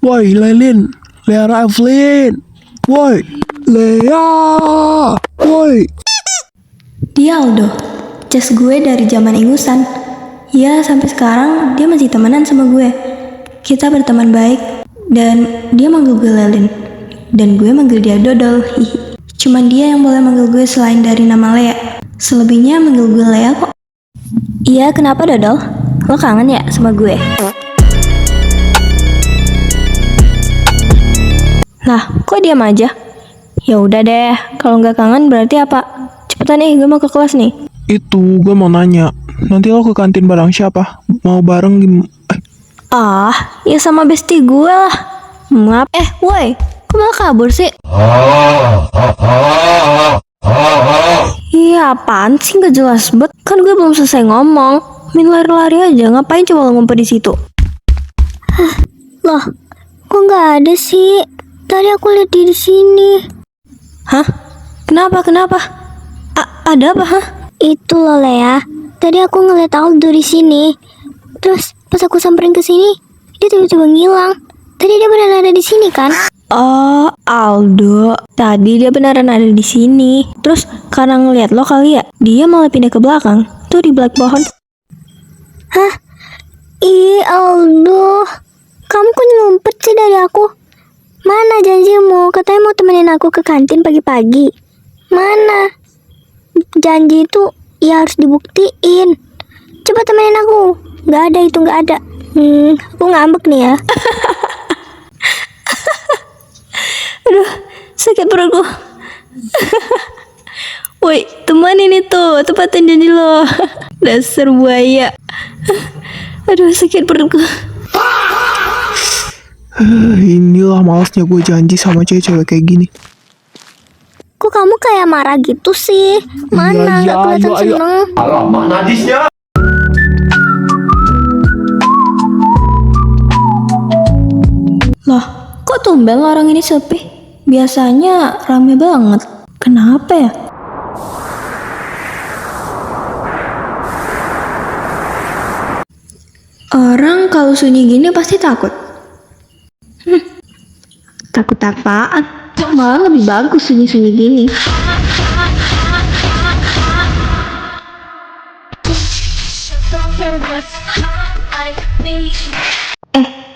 Woi, Lelin, Lea Raflin, woi, Lea, woi. Dia Aldo, cas gue dari zaman ingusan. Ya sampai sekarang dia masih temenan sama gue. Kita berteman baik dan dia manggil gue Lelin. Dan gue manggil dia Dodol. Hihi. Cuman dia yang boleh manggil gue selain dari nama Lea. Selebihnya manggil gue Lea kok. Iya, kenapa Dodol? Lo kangen ya sama gue? Lah, kok diam aja? Ya udah deh, kalau nggak kangen berarti apa? Cepetan nih, gue mau ke kelas nih. Itu gue mau nanya, nanti lo ke kantin bareng siapa? Mau bareng Ya sama bestie gue lah. Ngap? Woi, kok malah kabur sih? Iya, apaan sih nggak jelas bet? Kan gue belum selesai ngomong. Min lari-lari aja, ngapain coba lo ngumpet di situ? Loh, kok nggak ada sih? Tadi aku lihat di sini. Hah? Kenapa? Ada apa, hah? Itu loh Lea. Tadi aku ngeliat Aldo di sini. Terus pas aku samperin ke sini, dia tiba-tiba ngilang. Tadi dia beneran ada di sini kan? Oh, Aldo. Tadi dia beneran ada di sini. Terus karena ngeliat lo kali ya, dia malah pindah ke belakang. Tuh di belakang pohon. Hah? Ih Aldo, kamu kok ngumpet sih dari aku? Mana janjimu? Katanya mau temenin aku ke kantin pagi-pagi. Mana? Janji itu ya harus dibuktiin. Coba temenin aku. Gak ada itu, gak ada. Aku ngambek nih ya. Aduh, sakit perutku. Woi, teman ini tuh, tepatin janji lo. Dasar buaya. Aduh, sakit perutku. Inilah malasnya gue janji sama cewek-cewek kayak gini. Kok kamu kayak marah gitu sih? Mana Iya, gak kelihatan ayo. seneng? Alamak najisnya. Loh, kok tumben orang ini sepi? Biasanya rame banget. Kenapa ya? Orang kalau sunyi gini pasti takut. Takut apaan? Malah lebih bagus sunyi-sunyi gini.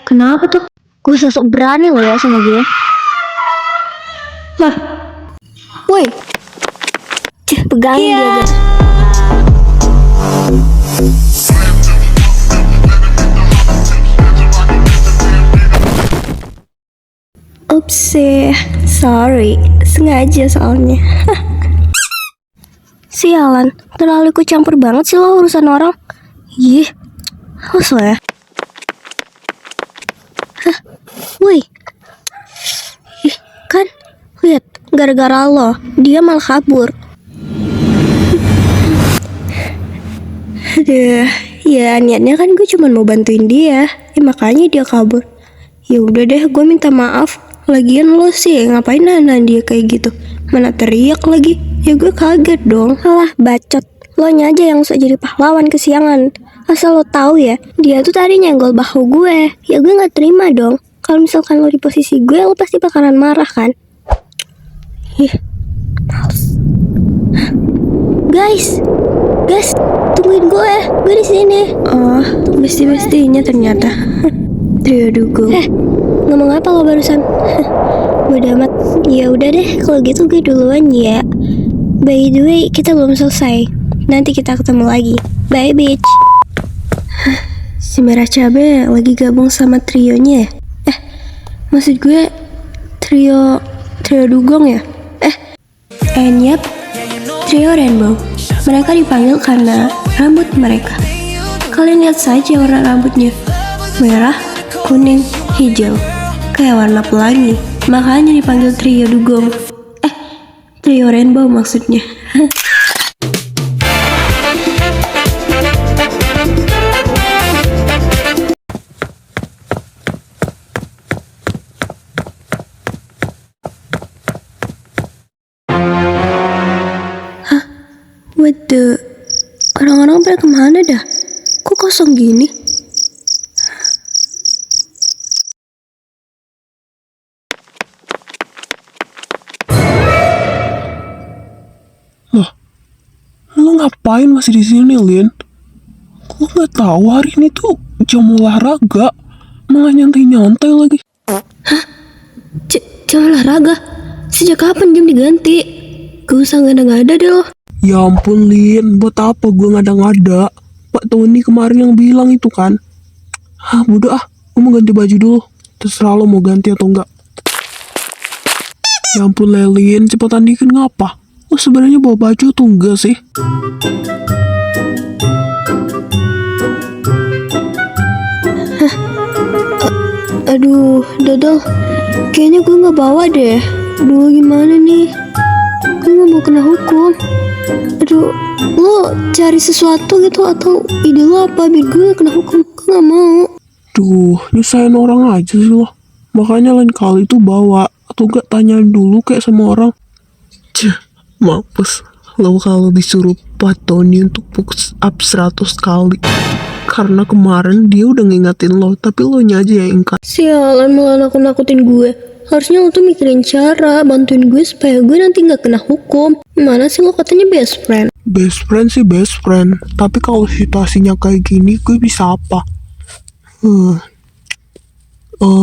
Kenapa tuh? Gue sosok berani loh ya sama gue. Lah, woi, Pegangin dia guys. Ups, sorry, sengaja soalnya. Sialan, terlalu ikut campur banget sih lo urusan orang. Ih, awas lo ya. Woi, kan lihat, gara-gara lo dia malah kabur. Aduh, ya niatnya kan gue cuma mau bantuin dia, makanya dia kabur. Ya udah deh, gue minta maaf. Lagian lo sih ngapain nahan dia kayak gitu? Mana teriak lagi? Ya gue kaget dong. Alah bacot, lo nya aja yang sok jadi pahlawan kesiangan. Asal lo tahu ya, dia tuh tadi nyenggol bahu gue. Ya gue nggak terima dong. Kalau misalkan lo di posisi gue, lo pasti bakalan marah kan? Males. Guys, tungguin gue di sini. Oh, besti-bestinya ternyata. Trio dugong. Ngomong apa lo barusan? Bodo amat. Ya udah deh, kalau gitu gue duluan ya. By the way, kita belum selesai. Nanti kita ketemu lagi. Bye bitch. Si Merah Cabe lagi gabung sama trionya ya? Maksud gue trio dugong ya? Yap, trio Rainbow. Mereka dipanggil karena rambut mereka. Kalian lihat saja warna rambutnya. Merah, kuning, hijau. Kayak warna pelangi. Makanya dipanggil trio dugong. Trio Rainbow maksudnya. Waduh, orang-orang pada kemana dah? Kok kosong gini? ngapain masih di sini, Lin? Lo nggak tahu hari ini tuh jam olahraga, malah nyantai-nyantai lagi. Jam olahraga? Sejak kapan jam diganti? Gak usah ngada-ngada deh lo. Ya ampun, Lin, buat apa gue ngada-ngada? Pak Tony kemarin yang bilang itu kan. Bodoh ah, gue mau ganti baju dulu. Terserah lo mau ganti atau enggak. Ya ampun, Lelin, cepetan dikit ngapa? Lo sebenarnya bawa baju tuh enggak sih? Aduh, Dodol, kayaknya gue gak bawa deh. Aduh, gimana nih? Gue gak mau kena hukum. Aduh, lo cari sesuatu gitu atau ide lo apa biar gue gak kena hukum? Gue gak mau. Duh, nyusahin orang aja sih lo. Makanya lain kali tuh bawa. Atau enggak tanyain dulu kayak sama orang. Mampus. Lo kalau disuruh Pak Tony untuk push up 100 kali. Karena kemarin dia udah ngingetin lo, tapi lo nya aja yang ingkar. Sialan malah nakut-nakutin gue. Harusnya lo tuh mikirin cara bantuin gue supaya gue nanti gak kena hukum. Mana sih lo katanya best friend? Best friend sih best friend, tapi kalau situasinya kayak gini, gue bisa apa?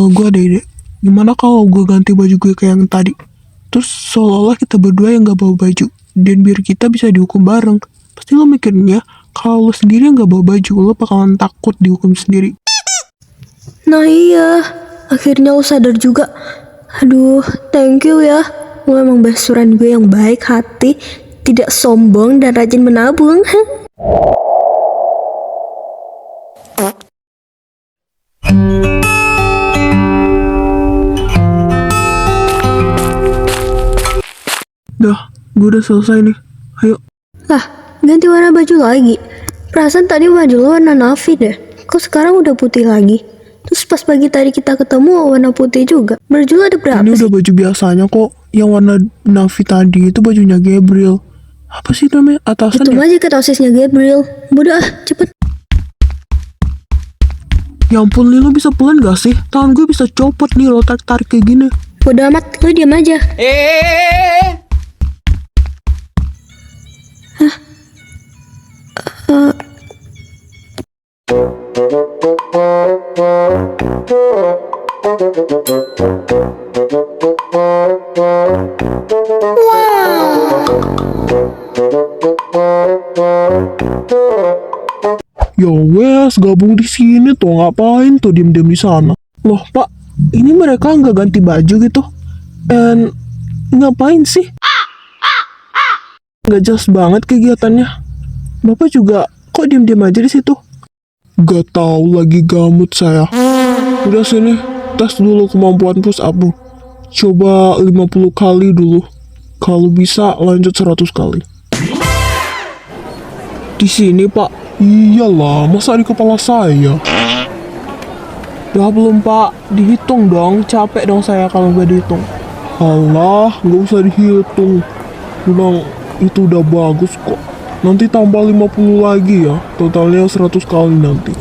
Gue ada ide. Gimana kalau gue ganti baju gue kayak yang tadi? Terus seolah-olah kita berdua yang gak bawa baju, dan biar kita bisa dihukum bareng. Pasti lo mikirnya, kalau lo sendiri yang gak bawa baju, lo bakalan takut dihukum sendiri. Nah iya, akhirnya lo sadar juga. Aduh, thank you ya. Lo emang best friend gue yang baik hati, tidak sombong dan rajin menabung. Dah, gue udah selesai nih. Ayo. Lah, ganti warna baju lagi. Perasaan tadi baju lo warna navy deh. Kok sekarang udah putih lagi? Terus pas pagi tadi kita ketemu warna putih juga. Baju lo ada berapa Ini sih? udah baju biasanya kok. Yang warna navy tadi itu bajunya Gabriel. Apa sih namanya? Atasan Itu ya? aja ke osisnya Gabriel. Bodoh ah, cepet. Ya ampun, Lilo bisa pelan gak sih? Tangan gue bisa copot nih lo tarik-tarik kayak gini. Bodoh amat, lo diam aja. Ya wes, gabung di sini tuh, ngapain tuh diem-diem di sana? Loh Pak, ini mereka nggak ganti baju gitu? And ngapain sih? Nggak jelas banget kegiatannya. Bapak juga kok diem-diem aja di situ? Gak tahu lagi gamut saya. Udah sini, tes dulu kemampuan push up lu. Coba 50 kali dulu. Kalau bisa lanjut 100 kali. Di sini Pak. Iyalah, masa di kepala saya? Udah belum Pak? Dihitung dong, capek dong saya kalau nggak dihitung. Alah, nggak usah dihitung. Bilang itu udah bagus kok. Nanti tambah 50 lagi ya, totalnya 100 kali nanti.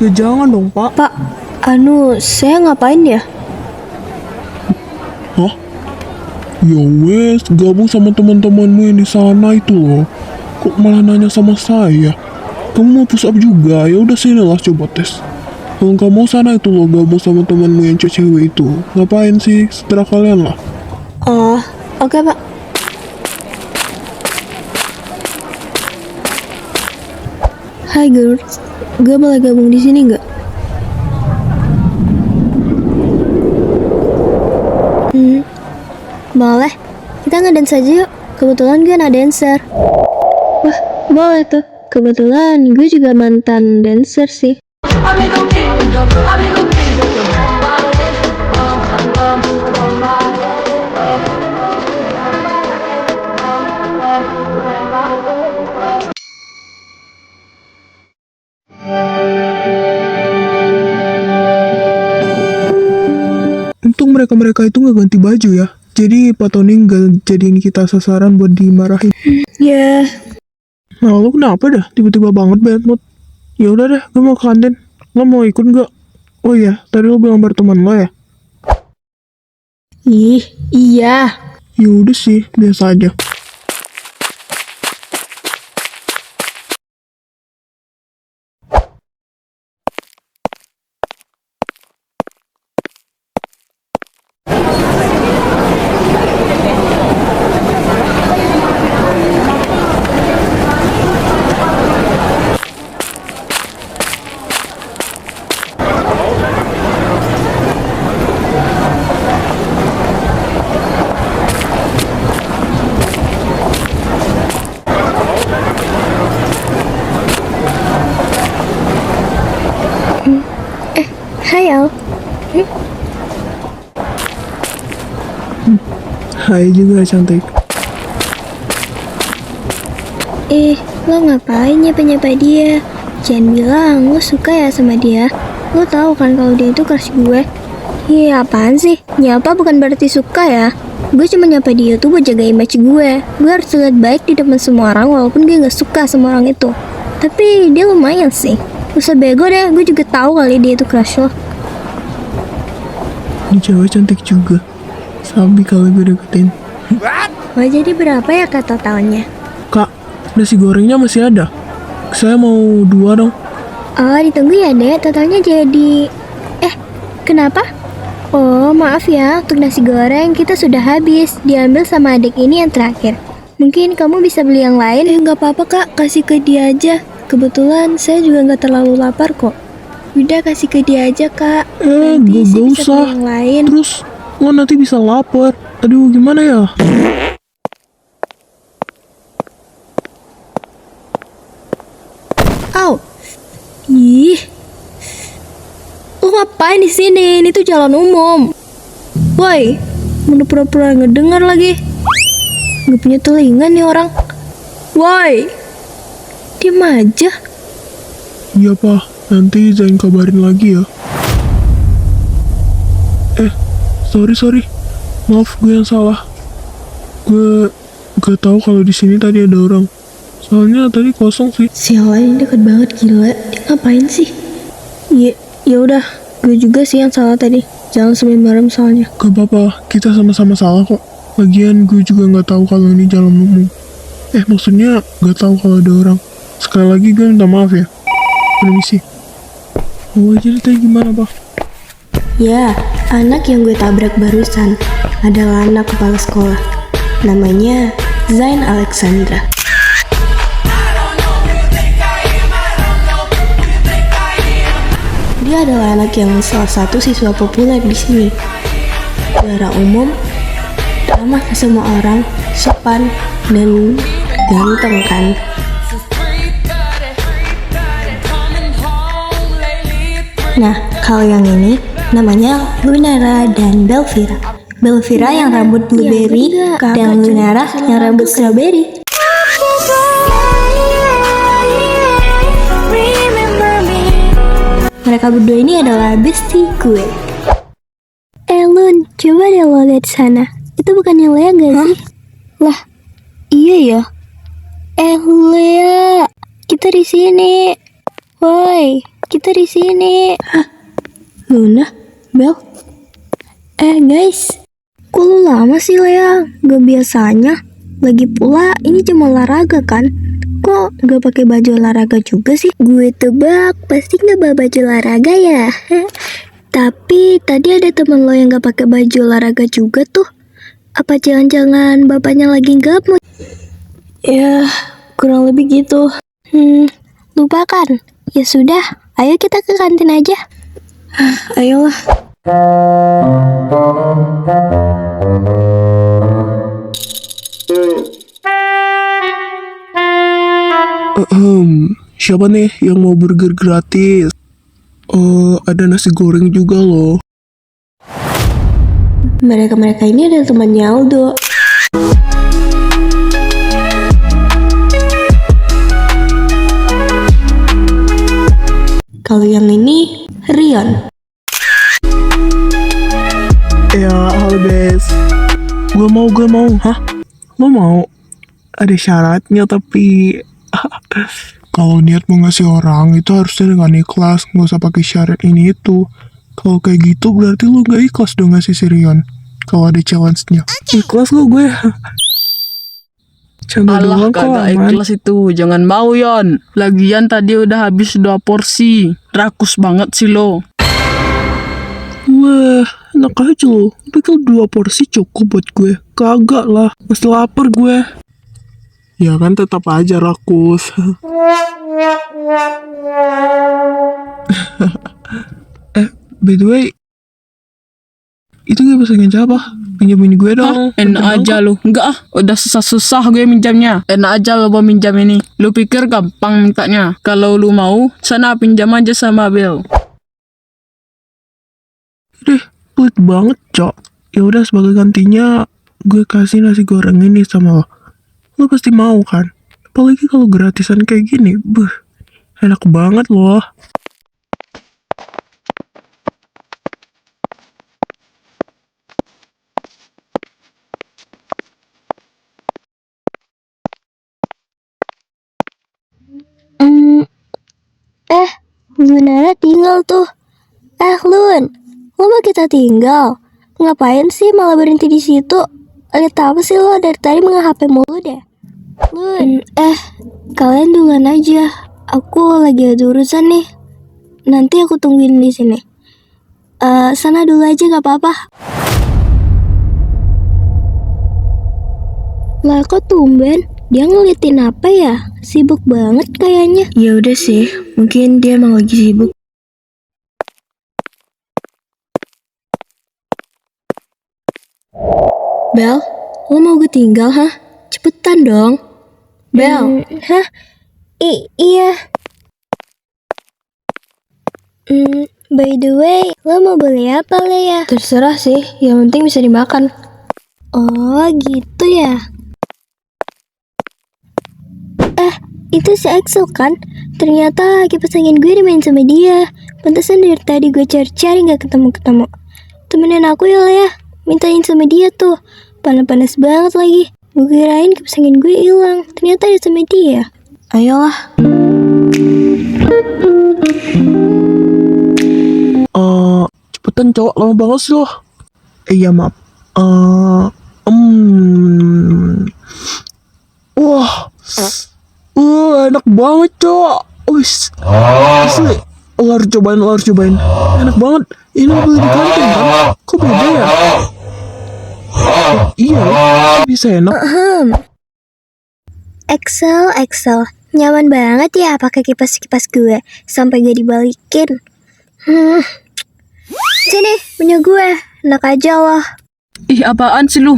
Ya jangan dong Pak. Pak, saya ngapain ya? Hah? Ya wes, gabung sama teman-temanmu yang di sana itu loh. Kok malah nanya sama saya? Kamu mau push up juga? Ya udah sini lah coba tes. Kalau nggak mau sana itu loh, gabung sama temanmu yang cewek itu. Ngapain sih? Setelah kalian lah. Oh, oke Pak. Hai girls, gue boleh gabung di sini nggak? Boleh. Kita ngedance aja yuk. Kebetulan gue anak dancer. Wah, boleh tuh. Kebetulan gue juga mantan dancer sih. Untung mereka-mereka itu nggak ganti baju ya. Jadi Pak Tony nggak jadiin kita sasaran buat dimarahin. Ya, Nah, lo kenapa dah? Tiba-tiba banget bad mood. Ya udah deh, gue mau ke kantin. Lo mau ikut nggak? Oh iya, tadi lo bilang berteman lo ya? iya. Ya udah sih, biasa aja. Hai juga cantik. Lo ngapain nyapa-nyapa dia? Jangan bilang lo suka ya sama dia. Lo tahu kan kalau dia itu crush gue. Iya, apaan sih? Nyapa bukan berarti suka ya. Gue cuma nyapa dia tuh buat jaga image gue. Gue harus terlihat baik di depan semua orang walaupun gue gak suka sama orang itu. Tapi dia lumayan sih. Usah bego deh, gue juga tahu kali dia itu crush lo. Ini cewek cantik juga. Sabi kalau gue deketin. Wah, jadi berapa ya kak totalnya? Kak, nasi gorengnya masih ada. Saya mau 2 dong. Oh, ditunggu ya dek, totalnya jadi... kenapa? Oh, maaf ya, untuk nasi goreng kita sudah habis. Diambil sama adik ini yang terakhir. Mungkin kamu bisa beli yang lain? Nggak apa-apa kak, kasih ke dia aja. Kebetulan saya juga nggak terlalu lapar kok. Udah kasih ke dia aja kak. Nanti Gak saya bisa usah. beli yang lain. Terus lo nanti bisa lapar. Aduh, gimana ya? Au. Ih. Lu ngapain di sini? Ini tuh jalan umum. Woi, udah pura-pura ngedengar lagi. Nggak punya telinga nih orang. Woi, diam aja. Iya, Pak. Nanti Zain kabarin lagi ya. Sorry. Maaf, gue yang salah. Gue gak tahu kalau di sini tadi ada orang. Soalnya tadi kosong sih. Sialan, ini deket banget gila. Dia ngapain sih? Ya udah, gue juga sih yang salah tadi. Jangan sampai marah soalnya. Gak apa-apa, kita sama-sama salah kok. Lagian gue juga gak tahu kalau ini jalan umum. Maksudnya gak tahu kalau ada orang. Sekali lagi gue minta maaf ya. Permisi. Oh, jadi tadi gimana, Pak? Ya, anak yang gue tabrak barusan adalah anak kepala sekolah. Namanya Zain Alexandra. Dia adalah anak yang salah satu siswa populer di sini. Juara umum, ramah ke semua orang, sopan, dan ganteng kan. Nah, kalau yang ini namanya Lunara dan Belvira. Belvira yang rambut blueberry dan Lunara yang rambut strawberry. Mereka berdua ini adalah bestie gue. Lun, coba deh lo lihat sana. Itu bukannya Lea gak sih? Lah, iya ya. Lea, kita di sini. Woi, kita di sini. Luna, Bel. Guys, Kok lu lama sih Lea? Gak biasanya. Lagi pula ini cuma olahraga kan? Kok gak pakai baju olahraga juga sih? Gue tebak pasti gak bawa baju olahraga ya. Tapi tadi ada temen lo yang gak pakai baju olahraga juga tuh. Apa jangan-jangan bapaknya lagi gak mood? ya kurang lebih gitu. Lupakan. Ya sudah, ayo kita ke kantin aja. Ayolah. Siapa nih yang mau burger gratis? Ada nasi goreng juga loh. Mereka ini adalah temannya Aldo. Kalau yang ini Rion. Ya, halo guys. Gue mau. Hah? Lo mau? Ada syaratnya tapi kalau niat mau ngasih orang itu harusnya dengan ikhlas, nggak usah pakai syarat ini itu. Kalau kayak gitu berarti lo nggak ikhlas dong ngasih si Rion. Kalau ada challenge-nya. Ikhlas lo gue. Canda Alah, doang kok, kagak aman. ikhlas itu. Jangan mau, Yon. Lagian tadi udah habis 2 porsi. Rakus banget sih lo. Wah, enak aja lo. Tapi kalau 2 porsi cukup buat gue. Kagak lah, masih lapar gue. Ya kan tetap aja rakus. By the way, itu gue pesannya siapa? Pinjamin gue dong. Enak aja lo. Enggak ah, udah susah-susah gue minjamnya. Enak aja lo mau minjam ini. Lu pikir gampang mintanya? Kalau lu mau, sana pinjam aja sama Bel. Deh, pelit banget, Cok. Ya udah sebagai gantinya gue kasih nasi goreng ini sama lo, lo pasti mau kan? Apalagi kalau gratisan kayak gini, enak banget loh. Lunara tinggal tuh. Lun, lo mau kita tinggal? Ngapain sih malah berhenti di situ? Lihat apa sih lo dari tadi megang HP mulu deh? Lun, kalian duluan aja. Aku lagi ada urusan nih. Nanti aku tungguin di sini. Sana dulu aja gak apa-apa. Lah kok tumben? Dia ngeliatin apa ya? Sibuk banget kayaknya. Ya udah sih, mungkin dia emang lagi sibuk. Bel, lo mau gue tinggal, hah? Cepetan dong. Bel. Hah? Iya. By the way, lo mau beli apa ya? Terserah sih, yang penting bisa dimakan. Oh gitu ya. Itu si Axel kan? Ternyata kipas angin gue dimain sama dia. Pantesan dari tadi gue cari-cari gak ketemu-ketemu. Temenin aku ya lah ya. Mintain sama dia tuh. Panas-panas banget lagi. Gue kirain kipas angin gue hilang. Ternyata ada sama dia. Ayolah. Cepetan cowok, lama banget sih lo. Iya maaf. Enak banget cowok. Asli. Lo harus cobain. Enak banget. Ini lo beli di kantin kan? Kok beda ya? Iya, bisa enak. Axel, nyaman banget ya pakai kipas-kipas gue sampai gak dibalikin. Sini, punya gue. Enak aja loh. Ih, apaan sih lu?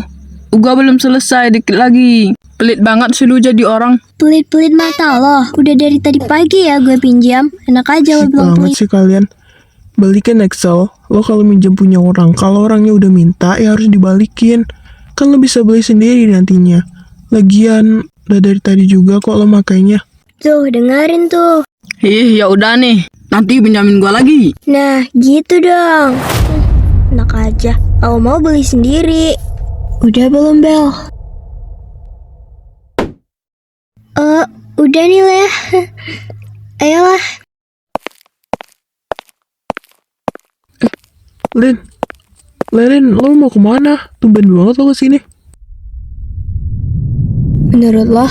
Gua belum selesai, dikit lagi. Pelit banget sih lu jadi orang. Pelit-pelit mata loh. Udah dari tadi pagi ya gue pinjam. Enak aja lo belum Banget pelit. sih kalian. Balikin Excel. Lo kalau minjem punya orang, kalau orangnya udah minta ya harus dibalikin. Kan lo bisa beli sendiri nantinya. Lagian udah dari tadi juga kok lo makainya. Tuh, dengerin tuh. Ih, ya udah nih. Nanti pinjamin gua lagi. Nah, gitu dong. Enak aja. Kalau mau beli sendiri. Udah belum, Bel? Udah nih lah. Ayolah. Lin, lo mau kemana? Tumben banget lo kesini. Menurut lo?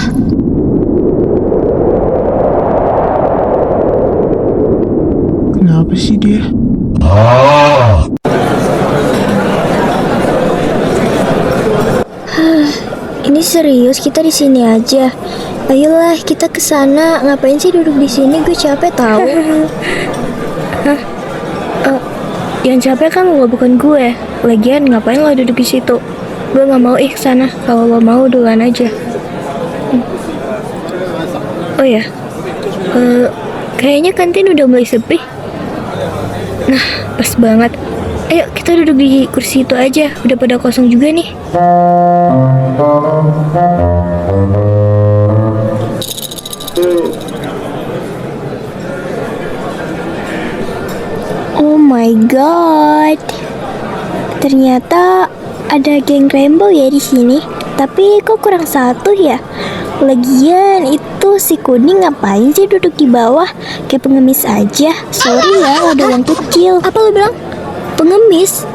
Kenapa sih dia? Ini serius kita di sini aja. Ayolah kita ke sana. Ngapain sih duduk di sini? Gue capek tahu. Yang capek kan lo bukan gue. Lagian ngapain lo duduk di situ? Gue nggak mau sana. Kalau lo mau duluan aja. Oh ya, kayaknya kantin udah mulai sepi. Nah, pas banget. Ayo kita duduk di kursi itu aja. Udah pada kosong juga nih. Oh my god. Ternyata ada geng rainbow ya di sini. Tapi kok kurang satu ya? Lagian itu si kuning ngapain sih duduk di bawah? Kayak pengemis aja. Sorry ya, udah yang kecil. Apa lu bilang? Pengemis?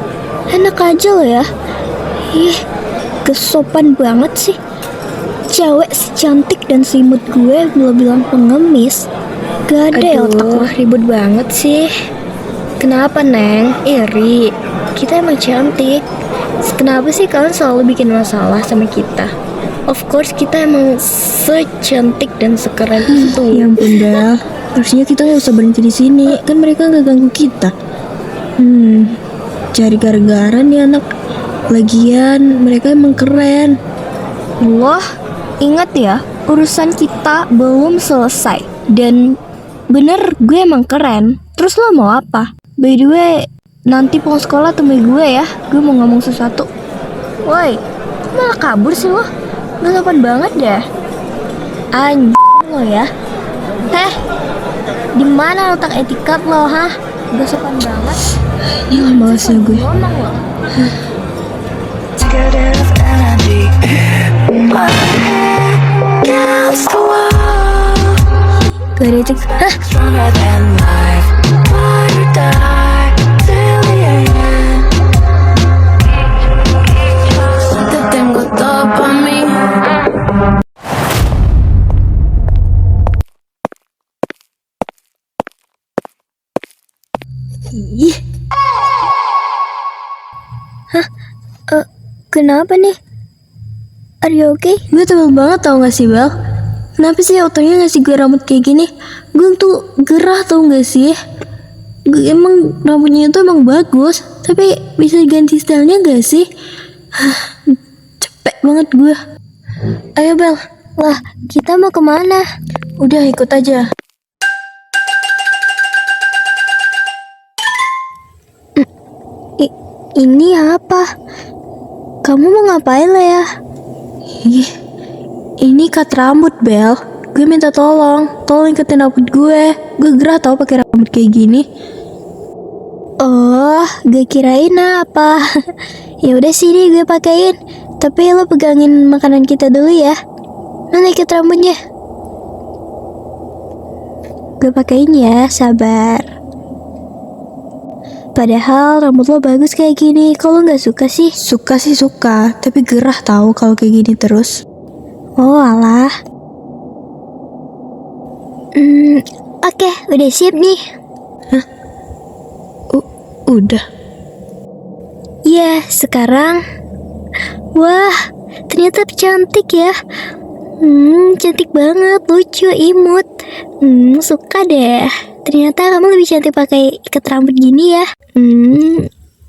Enak aja lo ya. Ih, kesopan banget sih. Cewek secantik dan seimut gue belum bilang pengemis. Gak ada ya otak lo. Ribut banget sih. Kenapa, Neng? Iri. Kita emang cantik. Kenapa sih kalian selalu bikin masalah sama kita? Of course kita emang secantik dan sekeren itu. Ya ampun Bel, harusnya kita nggak usah berhenti di sini. Kan mereka nggak ganggu kita. Cari gara-gara nih anak. Lagian mereka emang keren. Wah, ingat ya, urusan kita belum selesai. Dan bener gue emang keren. Terus lo mau apa? By the way, nanti pulang sekolah temui gue ya. Gue mau ngomong sesuatu. Woi, malah kabur sih lo? Gak sopan banget deh. Anjing lo ya. Di mana letak etikat lo, hah? Gak sopan banget. Hilang malasnya gue. Ngomong lo. Gak ada etik. Hah? Ih. Hah? Kenapa nih? Are you okay? Gue tebel banget tau gak sih, Bel? Kenapa sih otonya ngasih gue rambut kayak gini? Gue tuh gerah tau gak sih? Emang rambutnya itu emang bagus, tapi bisa ganti stylenya gak sih? Capek banget gue. Ayo Bel, Lah, kita mau kemana? udah ikut aja. Ini apa? Kamu mau ngapain lah ya? Ih, ini cut rambut Bel. Gue minta tolong ikutin rambut gue. Gue gerah tau pakai rambut kayak gini. Oh, gue kirain apa? Ya udah sini gue pakein. Tapi lo pegangin makanan kita dulu ya. Mana ikat rambutnya? Gue pakein ya, sabar. Padahal rambut lo bagus kayak gini. Kok lo nggak suka sih? Suka sih suka, tapi gerah tahu kalau kayak gini terus. Oh alah. Oke, udah siap nih. Udah. Ya, sekarang. Wah, ternyata cantik ya. Cantik banget, lucu, imut. Suka deh. Ternyata kamu lebih cantik pakai ikat rambut gini ya.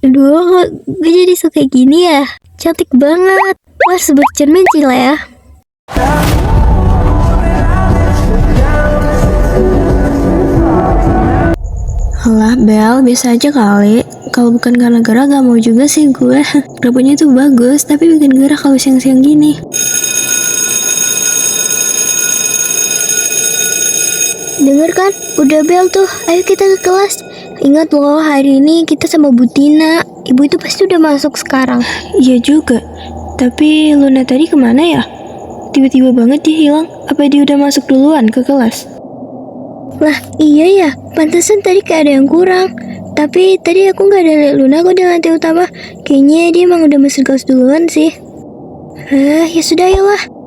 Aduh, gue jadi suka gini ya. Cantik banget. Wah, sebut cermin Cila ya. Alah Bel, biasa aja kali. Kalau bukan karena gerah gak mau juga sih gue. Rambutnya tuh bagus, tapi bikin gerah kalau siang-siang gini. Dengar kan? Udah bel tuh. Ayo kita ke kelas. Ingat loh, hari ini kita sama Bu Tina. Ibu itu pasti udah masuk sekarang. Iya juga. Tapi Luna tadi kemana ya? Tiba-tiba banget dia hilang. Apa dia udah masuk duluan ke kelas? Lah, iya ya. Pantesan tadi kayak ada yang kurang. Tapi tadi aku nggak ada liat Luna kok di lantai utama. Kayaknya dia emang udah masuk kelas duluan sih. Ya sudah, ayolah.